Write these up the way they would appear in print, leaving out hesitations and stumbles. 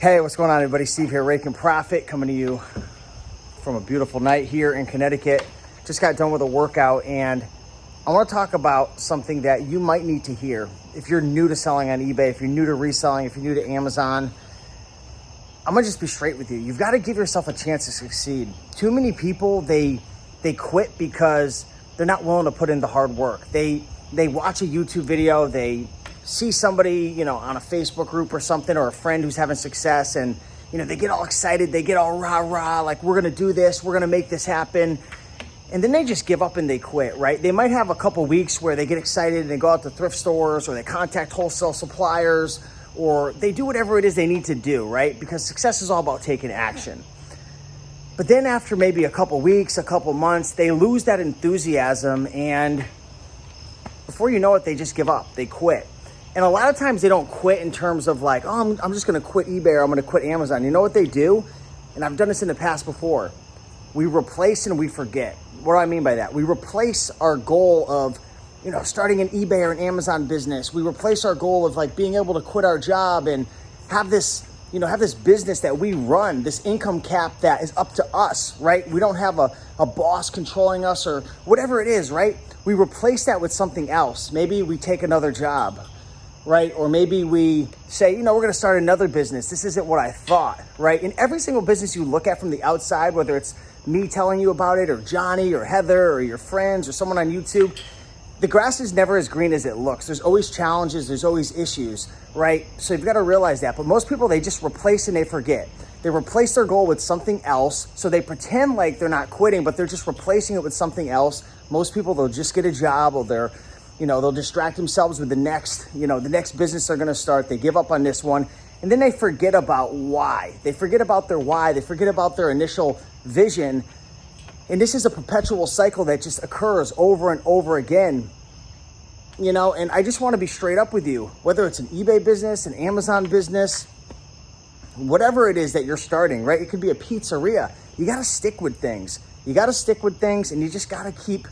Hey, what's going on, everybody? Steve here, Make Profit, coming to you from a beautiful night here in Connecticut. Just got done with a workout, and I want to talk about something that you might need to hear. If you're new to selling on eBay, if you're new to reselling, if you're new to Amazon, I'm going to just be straight with you. You've got to give yourself a chance to succeed. Too many people, they quit because they're not willing to put in the hard work. They watch a YouTube video, they see somebody, on a Facebook group or something, or a friend who's having success, and, they get all excited, they get all rah-rah, like, we're gonna do this, we're gonna make this happen. And then they just give up and they quit, right? They might have a couple weeks where they get excited and they go out to thrift stores, or they contact wholesale suppliers, or they do whatever it is they need to do, right? Because success is all about taking action. But then after maybe a couple weeks, a couple months, they lose that enthusiasm, and before you know it, they just give up, they quit. And a lot of times they don't quit in terms of like, oh, I'm just gonna quit eBay, or I'm gonna quit Amazon. You know what they do? And I've done this in the past before. We replace and we forget. What do I mean by that? We replace our goal of, starting an eBay or an Amazon business. We replace our goal of like being able to quit our job and have this, have this business that we run, this income cap that is up to us, right? We don't have a boss controlling us or whatever it is, right? We replace that with something else. Maybe we take another job, right? Or maybe we say, we're going to start another business. This isn't what I thought, right? In every single business you look at from the outside, whether it's me telling you about it, or Johnny or Heather or your friends or someone on YouTube, the grass is never as green as it looks. There's always challenges. There's always issues, right? So you've got to realize that. But most people, they just replace and they forget. They replace their goal with something else. So they pretend like they're not quitting, but they're just replacing it with something else. Most people, they'll just get a job, or they'll distract themselves with the next business they're going to start. They give up on this one, and then they forget about why. They forget about their why. They forget about their initial vision. And this is a perpetual cycle that just occurs over and over again. And I just want to be straight up with you, whether it's an eBay business, an Amazon business, whatever it is that you're starting, right? It could be a pizzeria. You got to stick with things. You got to stick with things, and you just got to keep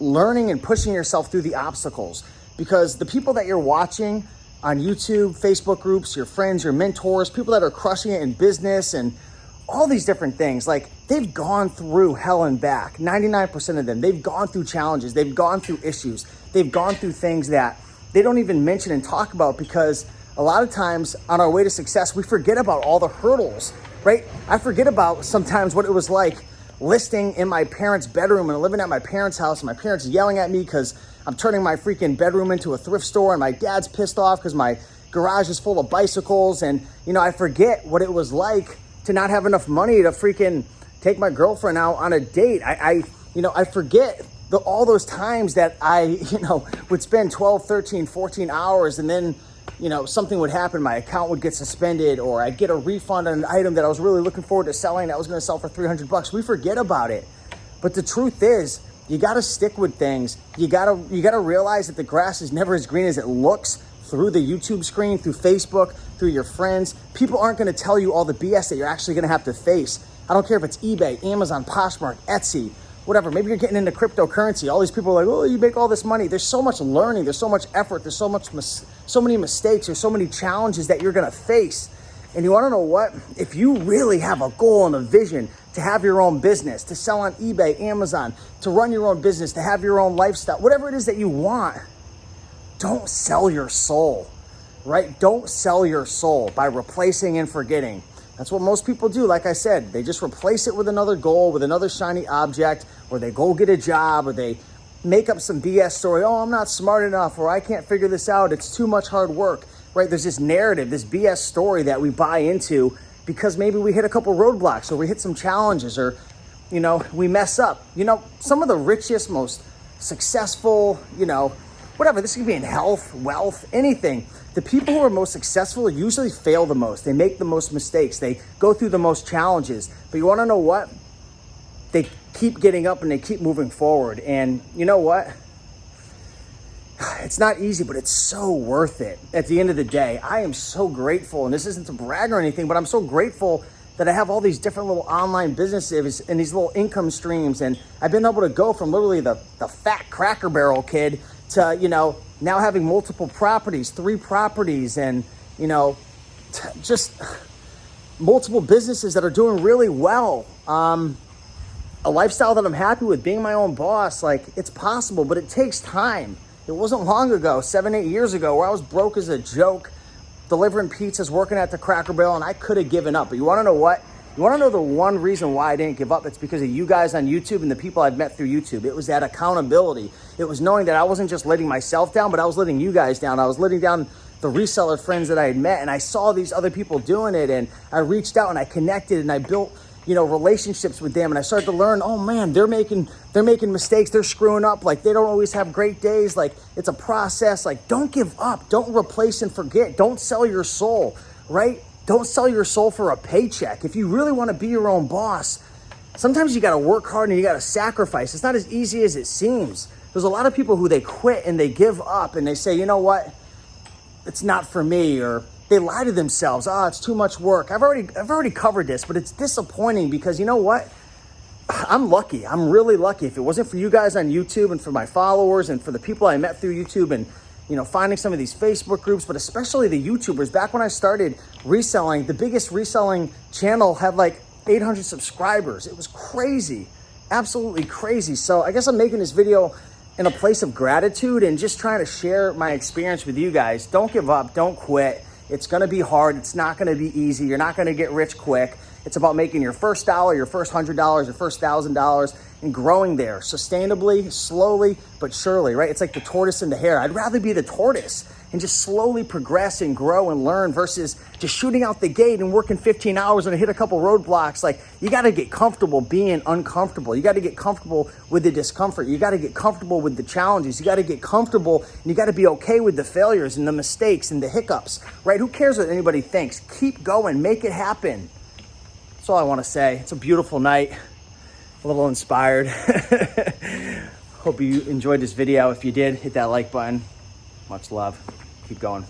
learning and pushing yourself through the obstacles, because the people that you're watching on YouTube, Facebook groups, your friends, your mentors, people that are crushing it in business and all these different things, like, they've gone through hell and back. 99% of them, they've gone through challenges. They've gone through issues. They've gone through things that they don't even mention and talk about, because a lot of times on our way to success, we forget about all the hurdles, right? I forget about sometimes what it was like listing in my parents' bedroom and living at my parents' house, and my parents yelling at me because I'm turning my freaking bedroom into a thrift store, and my dad's pissed off because my garage is full of bicycles. And, I forget what it was like to not have enough money to freaking take my girlfriend out on a date. I forget all those times that I, would spend 12, 13, 14 hours, and then, something would happen. My account would get suspended, or I'd get a refund on an item that I was really looking forward to selling that was going to sell for $300. We forget about it. But the truth is, you got to stick with things. You got to realize that the grass is never as green as it looks through the YouTube screen, through Facebook, through your friends. People aren't going to tell you all the BS that you're actually going to have to face. I don't care if it's eBay, Amazon, Poshmark, Etsy, whatever. Maybe you're getting into cryptocurrency. All these people are like, oh, you make all this money. There's so much learning. There's so much effort. There's so many mistakes. There's so many challenges that you're going to face. And you want to know what? If you really have a goal and a vision to have your own business, to sell on eBay, Amazon, to run your own business, to have your own lifestyle, whatever it is that you want, don't sell your soul, right? Don't sell your soul by replacing and forgetting. That's what most people do. Like I said, they just replace it with another goal, with another shiny object, or they go get a job, or they make up some BS story. Oh, I'm not smart enough, or I can't figure this out. It's too much hard work, right? There's this narrative, this BS story that we buy into because maybe we hit a couple roadblocks, or we hit some challenges, or, we mess up. Some of the richest, most successful, whatever, this could be in health, wealth, anything. The people who are most successful usually fail the most. They make the most mistakes. They go through the most challenges. But you want to know what? They keep getting up and they keep moving forward. And you know what? It's not easy, but it's so worth it at the end of the day. I am so grateful, and this isn't to brag or anything, but I'm so grateful that I have all these different little online businesses and these little income streams. And I've been able to go from literally the fat Cracker Barrel kid to, now having multiple properties, 3 properties, and, just multiple businesses that are doing really well. A lifestyle that I'm happy with, being my own boss. Like, it's possible, but it takes time. It wasn't long ago, 7-8 years ago, where I was broke as a joke, delivering pizzas, working at the Cracker Barrel, and I could have given up. But you want to know what? You want to know the one reason why I didn't give up? It's because of you guys on YouTube and the people I've met through YouTube. It was that accountability. It was knowing that I wasn't just letting myself down, but I was letting you guys down. I was letting down the reseller friends that I had met, and I saw these other people doing it, and I reached out and I connected and I built, relationships with them, and I started to learn, oh man, they're making mistakes, they're screwing up, like they don't always have great days, like it's a process. Like, don't give up, don't replace and forget, don't sell your soul, right? Don't sell your soul for a paycheck. If you really want to be your own boss, sometimes you got to work hard and you got to sacrifice. It's not as easy as it seems. There's a lot of people who they quit and they give up and they say, you know what, it's not for me, or they lie to themselves. Oh, it's too much work. I've already covered this, but it's disappointing because you know what? I'm lucky. I'm really lucky. If it wasn't for you guys on YouTube and for my followers and for the people I met through YouTube and, finding some of these Facebook groups, but especially the YouTubers. Back when I started reselling, the biggest reselling channel had like 800 subscribers. It was crazy, absolutely crazy. So I guess I'm making this video in a place of gratitude and just trying to share my experience with you guys. Don't give up, don't quit. It's gonna be hard, it's not gonna be easy, you're not gonna get rich quick. It's about making your first dollar, your first $100, your first $1,000, and growing there sustainably, slowly, but surely, right? It's like the tortoise and the hare. I'd rather be the tortoise and just slowly progress and grow and learn versus just shooting out the gate and working 15 hours and hit a couple roadblocks. Like, you gotta get comfortable being uncomfortable. You gotta get comfortable with the discomfort. You gotta get comfortable with the challenges. You gotta get comfortable and you gotta be okay with the failures and the mistakes and the hiccups, right? Who cares what anybody thinks? Keep going, make it happen. That's all I wanna say. It's a beautiful night, a little inspired. Hope you enjoyed this video. If you did, hit that like button. Much love. Keep going.